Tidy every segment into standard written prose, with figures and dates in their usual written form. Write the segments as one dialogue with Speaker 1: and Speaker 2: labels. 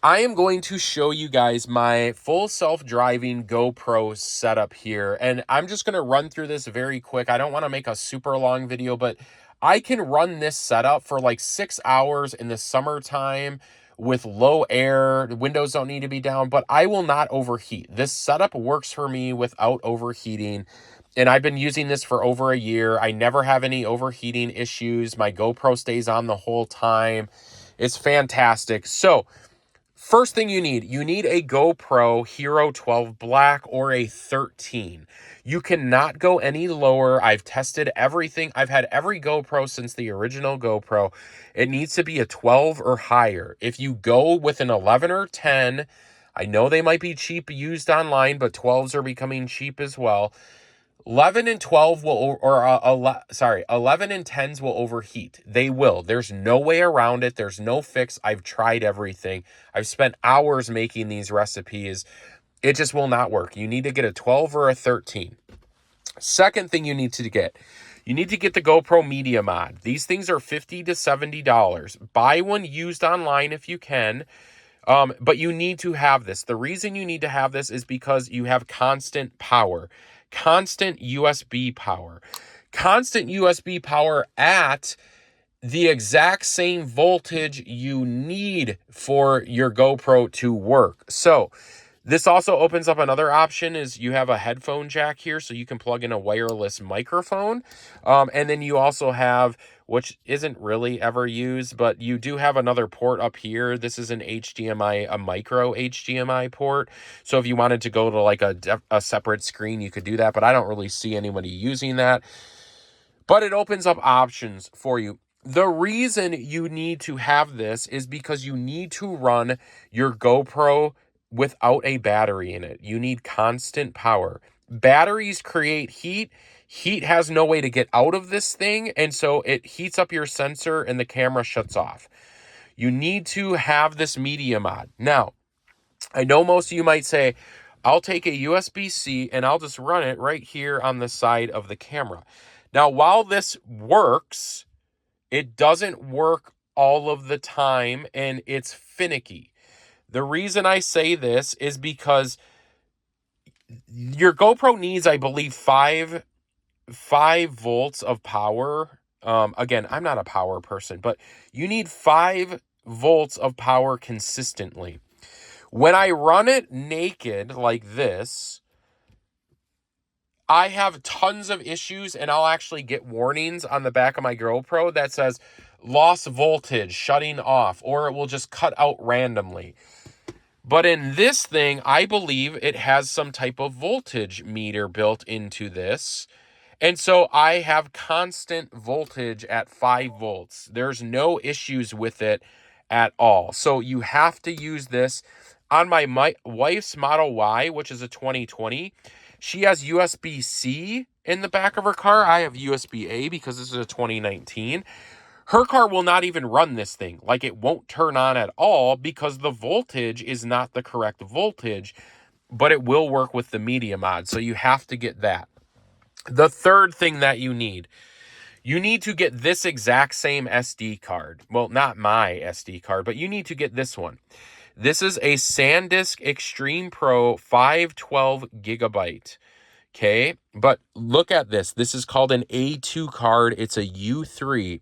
Speaker 1: I am going to show you guys my full self-driving GoPro setup here, and I'm just going to run through this very quick. I don't want to make a super long video, but I can run this setup for like 6 hours in the summertime with low air. The windows don't need to be down, but I will not overheat. This setup works for me without overheating, and I've been using this for over a year. I never have any overheating issues. My GoPro stays on the whole time. It's fantastic. So, first thing you need a GoPro Hero 12 Black or a 13. You cannot go any lower. I've tested everything. I've had every GoPro since the original GoPro. It needs to be a 12 or higher. If you go with an 11 or 10, I know they might be cheap used online, but 12s are becoming cheap as well. 11 and 12 will, 11 and 10s will overheat. They will. There's no way around it. There's no fix. I've tried everything. I've spent hours making these recipes. It just will not work. You need to get a 12 or a 13. Second thing you need to get the GoPro Media Mod. These things are $50 to $70. Buy one used online if you can. But you need to have this. The reason you need to have this is because you have constant power. Constant USB power. Constant USB power at the exact same voltage you need for your GoPro to work. So this also opens up another option is you have a headphone jack here, so you can plug in a wireless microphone. And then you also have, which isn't really ever used, but you do have another port up here. This is an HDMI, a micro HDMI port. So if you wanted to go to like a separate screen, you could do that, but I don't really see anybody using that. But it opens up options for you. The reason you need to have this is because you need to run your GoPro without a battery in it. You need constant power. Batteries create heat. Heat has no way to get out of this thing, and so it heats up your sensor and the camera shuts off. You need to have this Media Mod. Now, I know most of you might say, I'll take a USB-C and I'll just run it right here on the side of the camera. Now, while this works, it doesn't work all of the time and it's finicky. The reason I say this is because your GoPro needs, I believe, 5 volts of power. Again, I'm not a power person, but you need 5 volts of power consistently. When I run it naked like this, I have tons of issues, and I'll actually get warnings on the back of my GoPro that says lost voltage, shutting off, or it will just cut out randomly. But in this thing, I believe it has some type of voltage meter built into this. And so I have constant voltage at 5 volts. There's no issues with it at all. So you have to use this. On my wife's Model Y, which is a 2020, she has USB-C in the back of her car. I have USB-A because this is a 2019. Her car will not even run this thing. Like, it won't turn on at all because the voltage is not the correct voltage, but it will work with the Media Mod. So you have to get that. The third thing that you need to get this exact same SD card. Well, not my SD card, but you need to get this one. This is a Sandisk Extreme Pro 512 gigabyte. Okay, but look at this. This is called an A2 card. It's a U3.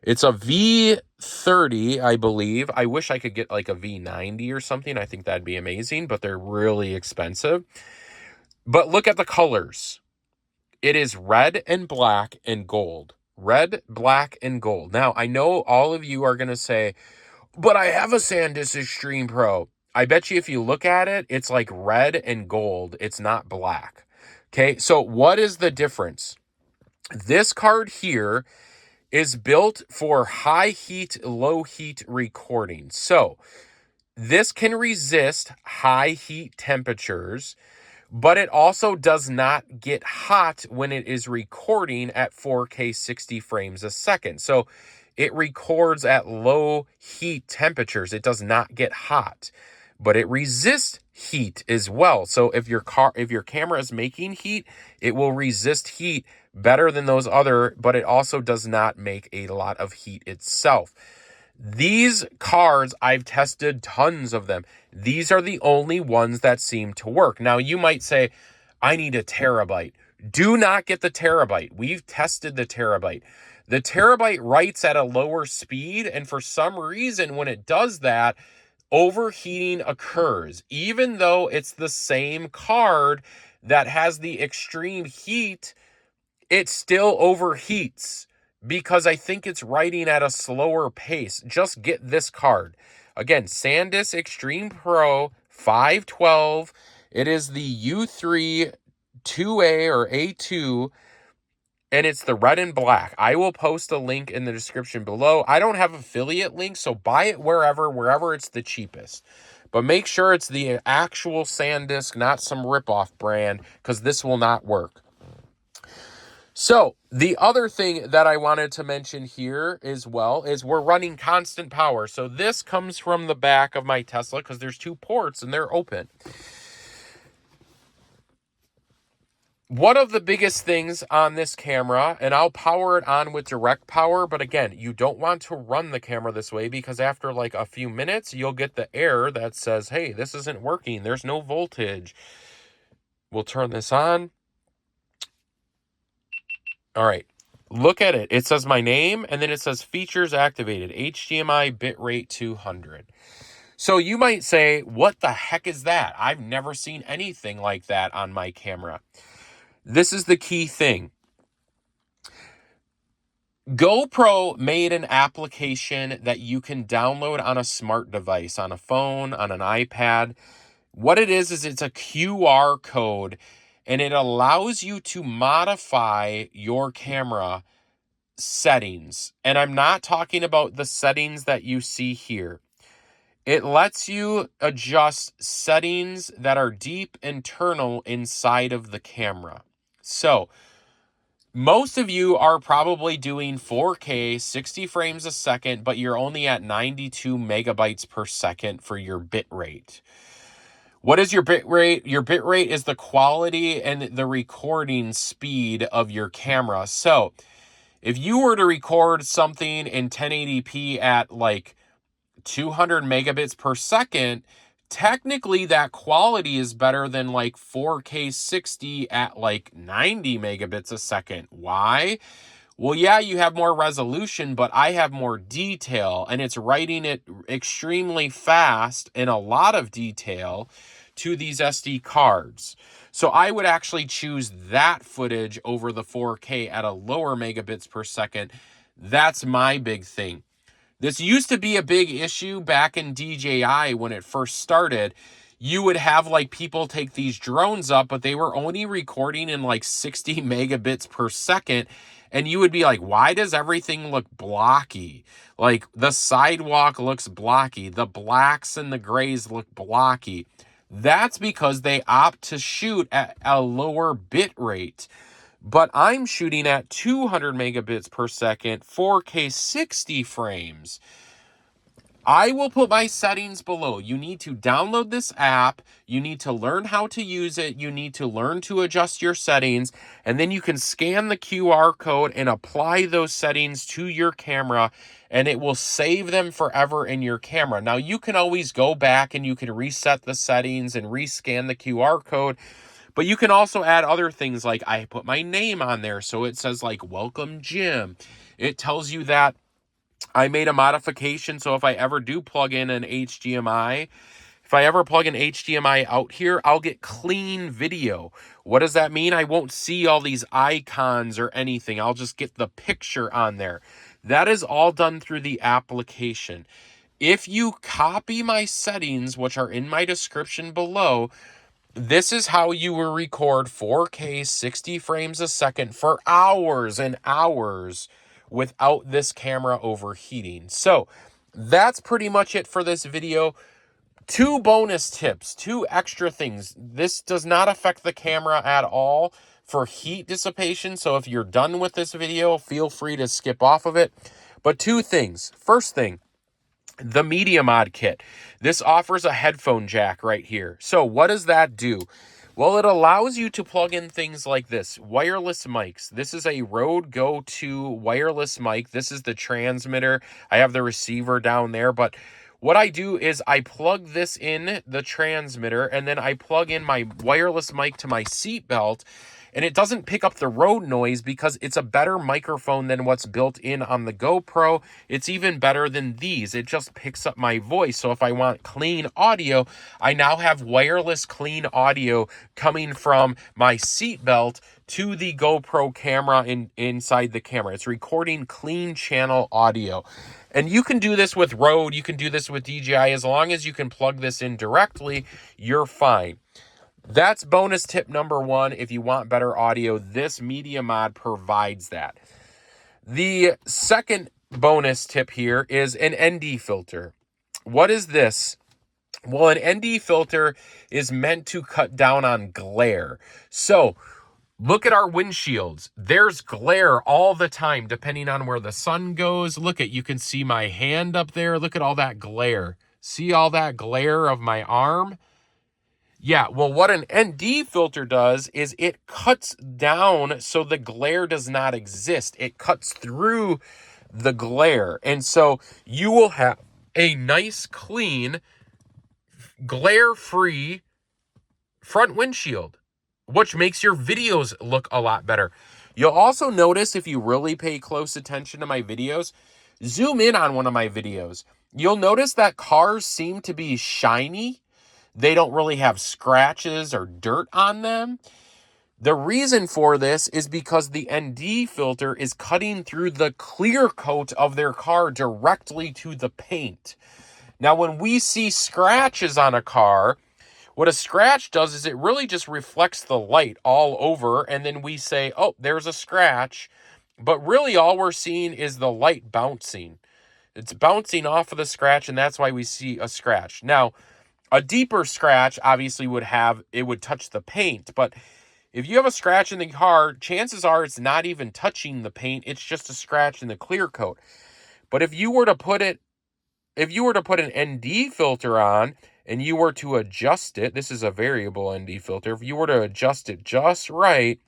Speaker 1: It's a V30, I believe. I wish I could get like a V90 or something. I think that'd be amazing, but they're really expensive. But look at the colors. It is red and black and gold. Red, black, and gold. Now, I know all of you are going to say, but I have a Sandisk Extreme Pro. I bet you if you look at it, it's like red and gold. It's not black. Okay, so what is the difference? This card here is built for high heat, low heat recording. So this can resist high heat temperatures, but it also does not get hot when it is recording at 4K 60 frames a second. So it records at low heat temperatures. It does not get hot, but it resists heat as well. So if your camera is making heat, it will resist heat better than those other, but it also does not make a lot of heat itself. These cards, I've tested tons of them. These are the only ones that seem to work. Now, you might say, I need a terabyte. Do not get the terabyte. We've tested the terabyte. The terabyte writes at a lower speed, and for some reason, when it does that, overheating occurs. Even though it's the same card that has the extreme heat, it still overheats because I think it's writing at a slower pace. Just get this card. Again, Sandisk Extreme Pro 512. It is the U3 2A or A2, and it's the red and black. I will post a link in the description below. I don't have affiliate links, so buy it wherever it's the cheapest. But make sure it's the actual Sandisk, not some ripoff brand, because this will not work. So the other thing that I wanted to mention here as well is we're running constant power. So this comes from the back of my Tesla because there's 2 ports and they're open. One of the biggest things on this camera, and I'll power it on with direct power, but again, you don't want to run the camera this way because after like a few minutes, you'll get the error that says, hey, this isn't working. There's no voltage. We'll turn this on. All right, look at it. It says my name, and then it says features activated, HDMI bitrate 200. So you might say, what the heck is that? I've never seen anything like that on my camera. This is the key thing. GoPro made an application that you can download on a smart device, on a phone, on an iPad. What it is it's a QR code, and it allows you to modify your camera settings. And I'm not talking about the settings that you see here. It lets you adjust settings that are deep internal inside of the camera. So most of you are probably doing 4K 60 frames a second, but you're only at 92 megabytes per second for your bit rate. What is your bit rate? Your bit rate is the quality and the recording speed of your camera. So if you were to record something in 1080p at like 200 megabits per second, technically that quality is better than like 4K 60 at like 90 megabits a second. Why? Well, yeah, you have more resolution, but I have more detail, and it's writing it extremely fast in a lot of detail to these SD cards. So I would actually choose that footage over the 4K at a lower megabits per second. That's my big thing. This used to be a big issue back in DJI when it first started. You would have like people take these drones up, but they were only recording in like 60 megabits per second. And you would be like, why does everything look blocky? Like the sidewalk looks blocky. The blacks and the grays look blocky. That's because they opt to shoot at a lower bit rate. But I'm shooting at 200 megabits per second, 4K 60 frames. I will put my settings below. You need to download this app. You need to learn how to use it. You need to learn to adjust your settings. And then you can scan the QR code and apply those settings to your camera, and it will save them forever in your camera. Now, you can always go back and you can reset the settings and rescan the QR code. But you can also add other things, like I put my name on there. So it says like, welcome Jim. It tells you that I made a modification. So if I ever do plug in an HDMI, if I ever plug an HDMI out here, I'll get clean video. What does that mean? I won't see all these icons or anything. I'll just get the picture on there. That is all done through the application. If you copy my settings, which are in my description below, this is how you will record 4K 60 frames a second for hours and hours without this camera overheating. So that's pretty much it for this video. 2 bonus tips, 2 extra things. This does not affect the camera at all for heat dissipation. So if you're done with this video, feel free to skip off of it. But 2 things. First thing, the Media Mod kit. This offers a headphone jack right here. So what does that do? Well, it allows you to plug in things like this, wireless mics. This is a Rode Go 2 wireless mic. This is the transmitter. I have the receiver down there, but what I do is I plug this in the transmitter, and then I plug in my wireless mic to my seat belt, and it doesn't pick up the road noise because it's a better microphone than what's built in on the GoPro. It's even better than these. It just picks up my voice. So if I want clean audio, I now have wireless clean audio coming from my seat belt to the GoPro camera inside the camera. It's recording clean channel audio. And you can do this with Rode, you can do this with DJI. As long as you can plug this in directly, you're fine. That's bonus tip number 1. If you want better audio, this Media Mod provides that. The second bonus tip here is an ND filter. What is this? Well, an ND filter is meant to cut down on glare. So look at our windshields. There's glare all the time, depending on where the sun goes. Look at, you can see my hand up there. Look at all that glare. See all that glare of my arm? Yeah, well, what an ND filter does is it cuts down so the glare does not exist. It cuts through the glare. And so you will have a nice, clean, glare-free front windshield, which makes your videos look a lot better. You'll also notice, if you really pay close attention to my videos, zoom in on one of my videos. You'll notice that cars seem to be shiny. They don't really have scratches or dirt on them. The reason for this is because the ND filter is cutting through the clear coat of their car directly to the paint. Now, when we see scratches on a car, what a scratch does is it really just reflects the light all over, and then we say, oh, there's a scratch. But really all we're seeing is the light bouncing. It's bouncing off of the scratch, and that's why we see a scratch. Now, a deeper scratch obviously would touch the paint, but if you have a scratch in the car, chances are it's not even touching the paint, it's just a scratch in the clear coat. But if you were to put an ND filter on and you were to adjust it, this is a variable ND filter, if you were to adjust it just right,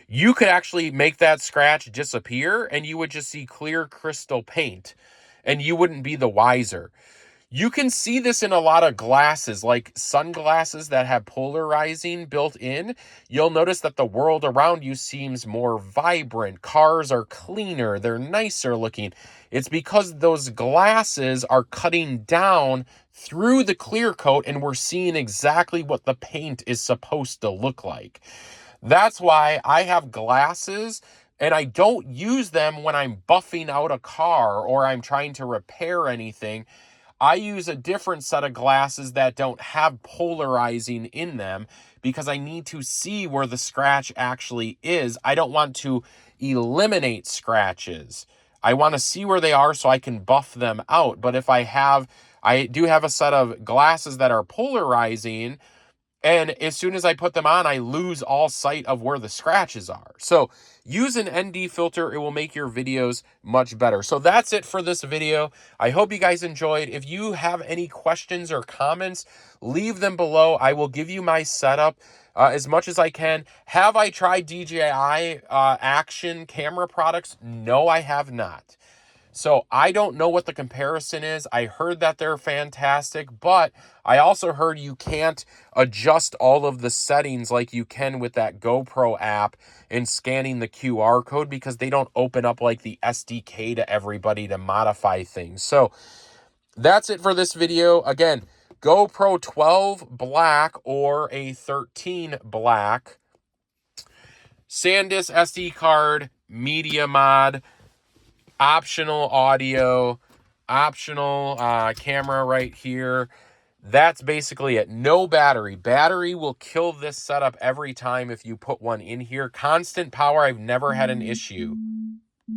Speaker 1: you could actually make that scratch disappear and you would just see clear crystal paint and you wouldn't be the wiser. You can see this in a lot of glasses, like sunglasses that have polarizing built in. You'll notice that the world around you seems more vibrant. Cars are cleaner. They're nicer looking. It's because those glasses are cutting down through the clear coat and we're seeing exactly what the paint is supposed to look like. That's why I have glasses, and I don't use them when I'm buffing out a car or I'm trying to repair anything. I use a different set of glasses that don't have polarizing in them because I need to see where the scratch actually is. I don't want to eliminate scratches. I want to see where they are so I can buff them out. But if I do have a set of glasses that are polarizing, and as soon as I put them on, I lose all sight of where the scratches are. So use an ND filter. It will make your videos much better. So that's it for this video. I hope you guys enjoyed. If you have any questions or comments, leave them below. I will give you my setup as much as I can. Have I tried DJI action camera products? No, I have not. So I don't know what the comparison is. I heard that they're fantastic, but I also heard you can't adjust all of the settings like you can with that GoPro app and scanning the QR code because they don't open up like the SDK to everybody to modify things. So that's it for this video. Again, GoPro 12 black or a 13 black, Sandisk SD card, Media Mod, optional audio, optional camera right here. That's basically it. No battery. Battery will kill this setup every time if you put one in here. Constant power, I've never had an issue.